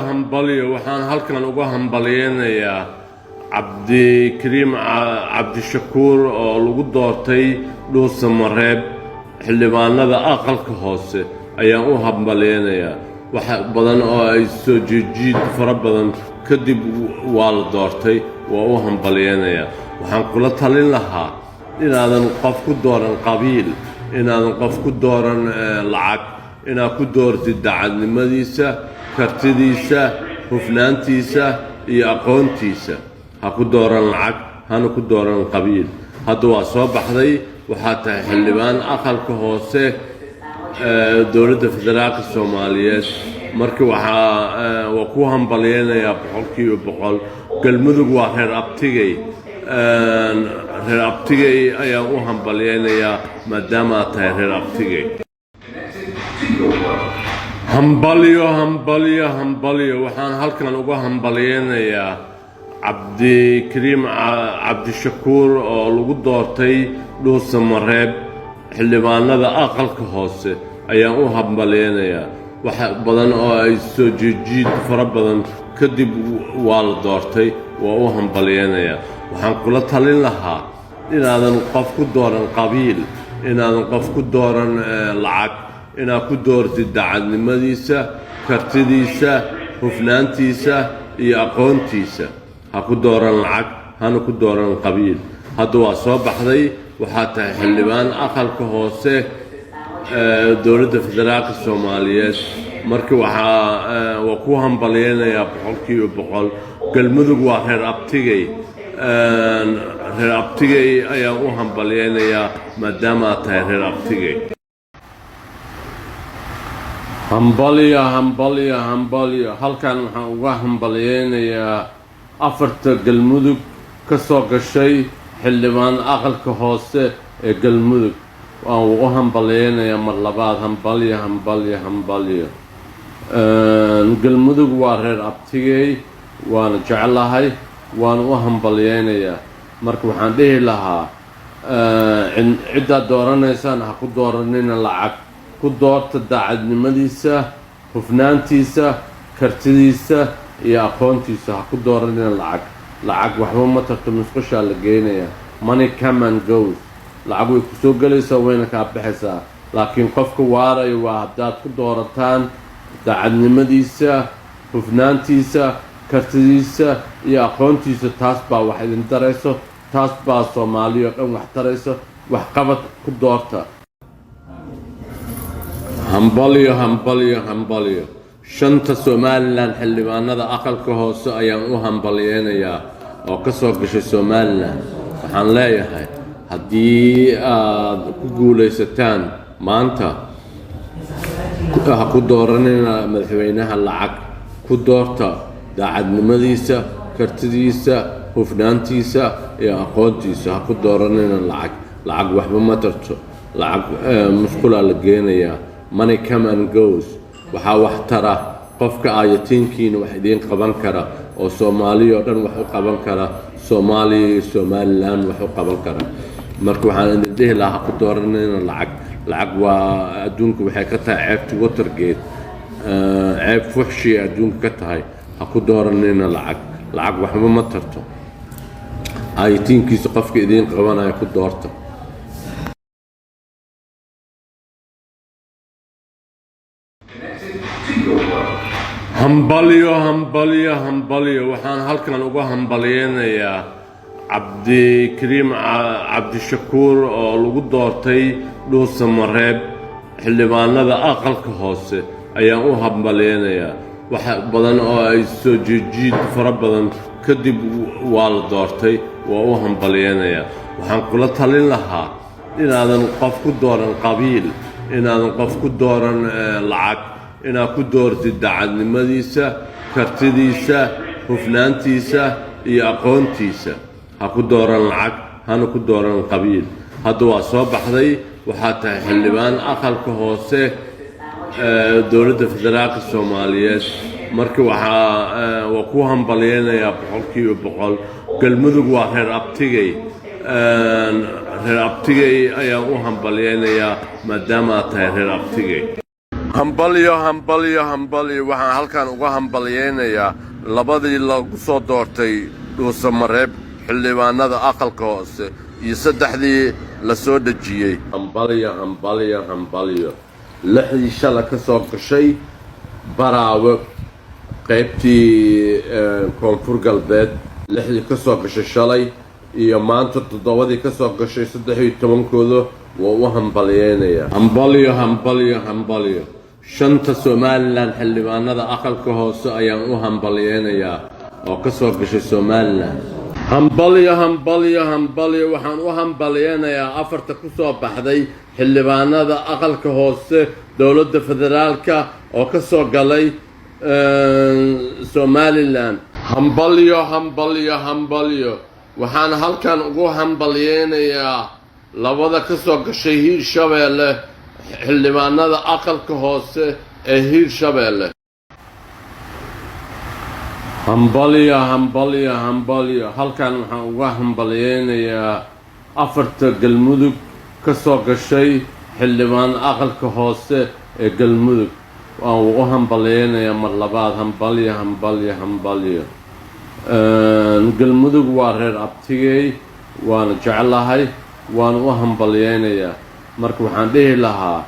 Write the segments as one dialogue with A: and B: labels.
A: hambalyo waxaan halkan uga hambalyeynayaa cabdikariim cabdishakuur oo lagu doortay dhuusa mareeb xildhibaanada aqalka hoose ayaan u hambalyeynayaa wax badan oo ay soo jiid fara badan kadib waa la doortay waa u hambalyeynayaa waxaan kula talin lahaa inaadan qof ku dooran qabiil inaadan qof ku dooran lacag inaad ku doortid daacadnimadiisa kartidiisa hufnaantiisa iyo aqoontiisa ha ku dooran lacag hana ku dooran qabiil hadda waa soo baxday waxaa tahay xildhibaan aqalka hoose dowladda federaalka soomaaliyeed marka waa ku hambalyeynayaa boqolkiiba boqol galmudug waa reer abtigay ayaan u hambalyeynayaa maadaama aad tahay reer abtigay hambalyo waxaan halkan uga hambalyeynayaa cabdikariim cabdishakuur oo lagu doortay dhuusa mareeb xildhibaanada aqalka hoose ayaan u hambalyeynayaa wax badan oo ay soo jiid fara badan kadib waa la doortay waa u hambalyeynayaa waxaan kula talin lahaa inaadan qof ku dooran qabiil inaadan qof ku dooran lacag inaad ku doortid daacadnimadiisa kartidiisa hufnaantiisa iyo aqoontiisa ha ku dooran lacag hana ku dooran qabiil hadda waa soo baxday waxaa tahay xildhibaan aqalka hoose dowladda federaalka soomaaliyeed marka waa ku hambalyeynayaa boqolkiiba boqol galmudug waa reer abtigay ayaan u hambalyeynayaa maadaama aad tahay reer abtigay hambalyo halkan waxaan uga hambalyeynayaa afarta galmudug ka soo gashay xildhibaan aqalka hoose ee galmudug waan ugu hambalyeynayaa mar labaad hambalyo galmudug waa reer abtigay waana jeclahay waan u hambalyeynayaa marka waxaan dhihi lahaa ciddaad dooranaysaan ha ku dooranina lacag ku doorta daacadnimadiisa hufnaantiisa kartidiisa iyo aqoontiisa ha ku dooranina lacag waxba ma tarto musqushaa la geynayaa money come and goes lacag way ku soo gelaysaa wayna kaa baxaysaa laakiin qofka waarayo waa haddaad ku doorataan daacadnimadiisa hufnaantiisa kartidiisa iyo aqoontiisa taas baa wax idin darayso taas baa soomaaliya oo dhan wax tarayso wax qabad ku doorta hambalyo shanta somalilan xildhibaanada aqalka hoose ayaan u hambalyeynayaa oo ka soo gashay somalilan waxaan leeyahay haddii aad ku guulaysataan maanta ha ku dooranina madaxweynaha lacag ku doorta daacadnimadiisa kartidiisa hufnaantiisa iyo aqoontiisa ha ku dooranina lacag waxba ma tarto lacag musqulaa la geenayaa money come and goes waxaa wax tara qofka aayatiinkiina wax idiin qaban kara oo soomaaliya oo dhan wax u qaban kara soomaaliya iyo somalilan wax u qaban kara marka waxaan idin dhihi lahaa ha ku dooranina lacag waa adduunka waxay ka tahay ceebti watergate ceeb fuxshi adduunka ka tahay ha ku dooranina lacag waxba ma tarto aayatiinkiisa qofka idiin qabanaya ku doorta hambalyo waxaan halkan uga hambalyeynayaa cabdikariim cabdishakuur oo lagu doortay dhuusa mareeb xildhibaanada aqalka hoose ayaan u hambalyeynayaa wax badan oo ay soo jiid fara badan kadib waa la doortay waa u hambalyeynayaa waxaan kula talin lahaa inaadan qof ku dooran qabiil inaadan qof ku dooran lacag inaad ku doortid daacadnimadiisa kartidiisa hufnaantiisa iyo aqoontiisa ha ku dooran lacag hana ku dooran qabiil hadda waa soo baxday waxaa tahay xildhibaan aqalka hoose dowladda federaalka soomaaliyeed marka waa ku hambalyeynayaa boqolkiiba boqol galmudug waa reer abtigay ayaan u hambalyeynayaa maadaama aad tahay reer abtigay hambalyo waxaan halkan uga hambalyeynayaa labadii lagu soo doortay dhuusamareeb xildhibaanada aqalka hoose iyo saddexdii la soo dhejiyey. hambalyo lixdii shala ka soo gashay baraawe qaybtii koonfur galbeed, lixdii ka soo gashay shalay iyo maanta toddobadii ka soo gashay 13kooda waa u hambalyeynayaa. hambalyo shanta Somaliland xildhibaanada aqalka hoose ayaan u hambalyeynayaa oo ka soo gashay Somaliland. hambalyo waxaan u hambalyeynayaa afarta ku soo baxday xildhibaanada aqalka hoose dowladda federaalka oo ka soo galay Somaliland. hambalyo waxaan halkan ugu hambalyeynayaa labada ka soo gashay Hiirshabeelle xildhibaanada aqalka hoose ee Hiirshabeelle. hambalyo halkan waxaan uga hambalyeynayaa afarta galmudug ka soo gashay xildhibaan aqalka hoose ee galmudug. waan u hambalyeynayaa mar labaad. hambalyo galmudug waa reer abtigey, waana jeclahay, waana u hambalyeynayaa. marka waxaan dhihi lahaa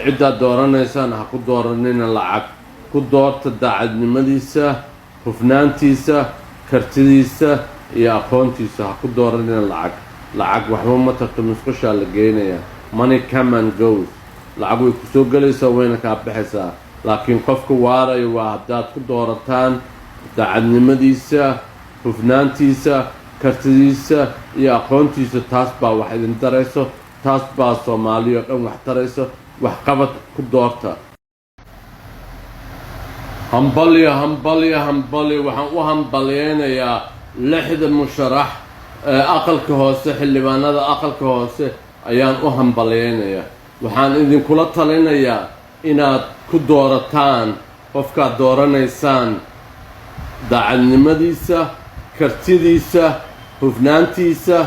A: ciddaad dooranaysaan ha ku dooranina lacag, ku doorta daacadnimadiisa, hufnaantiisa, kartidiisa iyo aqoontiisa. ha ku dooranina lacag waxba ma tarto, musqushaa la geynayaa. money come and goes. lacag way ku soo gelaysaa wayna kaa baxaysaa, laakiin qofka waarayo waa haddaad ku doorataan daacadnimadiisa, hufnaantiisa, kartidiisa iyo aqoontiisa. taas baa wax idin tarayso, taas baa Soomaaliya oo dhan wax tarayso. waxqabad ku doorta. hambalyo waxaan u hambalyeynayaa lixda musharax aqalka hoose xildhibaanada aqalka hoose ayaan u hambalyeynayaa. waxaan idinkula talinayaa inaad ku doorataan qofkaad dooranaysaan daacadnimadiisa, kartidiisa, hufnaantiisa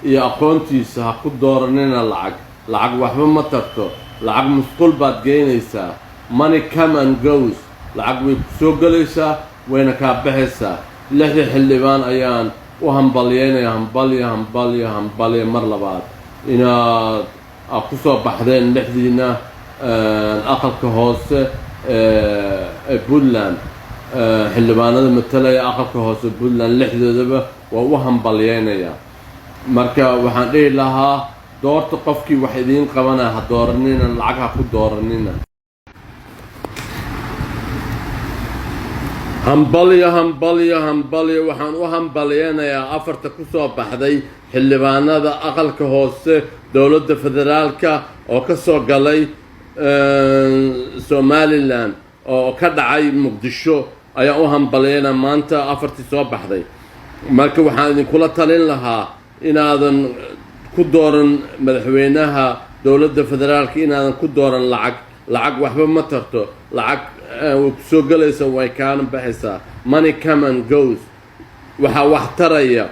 A: iyo aqoontiisa. ha ku dooranina lacag waxba ma tarto. lacag musqul baad geynaysaa. money come and goes. lacag way ku soo gelaysaa wayna kaa baxaysaa. lixdii xildhibaan ayaan u hambalyeynayaa. hambalyo mar labaad inaad ku soo baxdeen lixdiina aqalka hoose ee Puntland. xildhibaanada matalaya aqalka hoose Puntland lixdoodaba waa u hambalyeynayaa. marka waxaan dhihi lahaa doorta qofkii wax idiin qabanaya, ha dooranina lacag, ha ku dooranina. hambalyo waxaan u hambalyeynayaa afarta ku soo baxday xildhibaanada aqalka hoose dowladda federaalka oo ka soo galay Somaliland oo ka dhacay Muqdisho. ayaan u hambalyeynaa maanta afartii soo baxday. marka waxaan idinkula talin lahaa inaadan ku dooran madaxweynaha dowladda federaalka, inaadan ku dooran lacag waxba ma tarto. lacag way ku soo gelaysa way kaana baxaysaa. money come and goes. waxaa wax taraya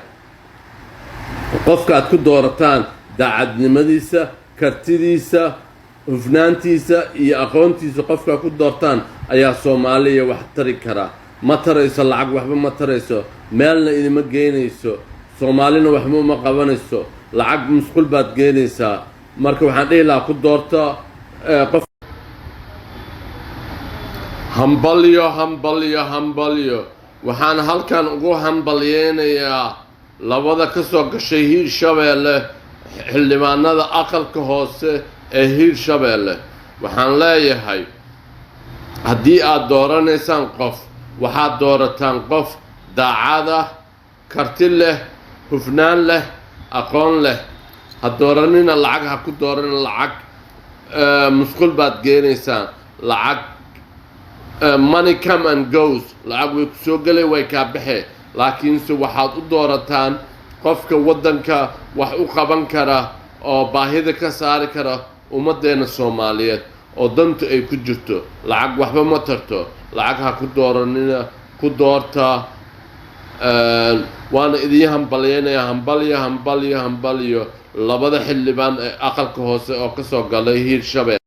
A: qofka aad ku doorataan daacadnimadiisa, kartidiisa, hufnaantiisa iyo aqoontiisa. qofka ku doortaan ayaa Soomaaliya wax tari kara. ma tarayso lacag, waxba ma tarayso, meelna idima geynayso, Soomaalina waxba ma qabanayso. lacag musqul baad geynaysaa. marka waxaan dhihi lahaa ku doorta qof. hambalyo waxaan halkan ugu hambalyeynayaa labada ka soo gashay Hiirshabeelle xildhibaanada aqalka hoose ee Hiirshabeelle. waxaan leeyahay haddii aad dooranaysaan qof, waxaad doorataan qof daacad ah, karti leh, hufnaan leh, aqoon leh. ha dooranina lacag, ha ku dooranina lacag. musqul baad geenaysaan. lacag money come and goes. lacag way ku soo gelay way kaa baxee, laakiinse waxaad u doorataan qofka waddanka wax u qaban kara oo baahida ka saari kara ummaddeena Soomaaliyeed oo danta ay ku jirto. lacag waxba ma tarto. lacag ha ku dooranina, ku doorta. waana idin hambalyeynayaa. hambalyo labada xildhibaan ee aqalka hoose oo ka soo galay Hiirshabeelle.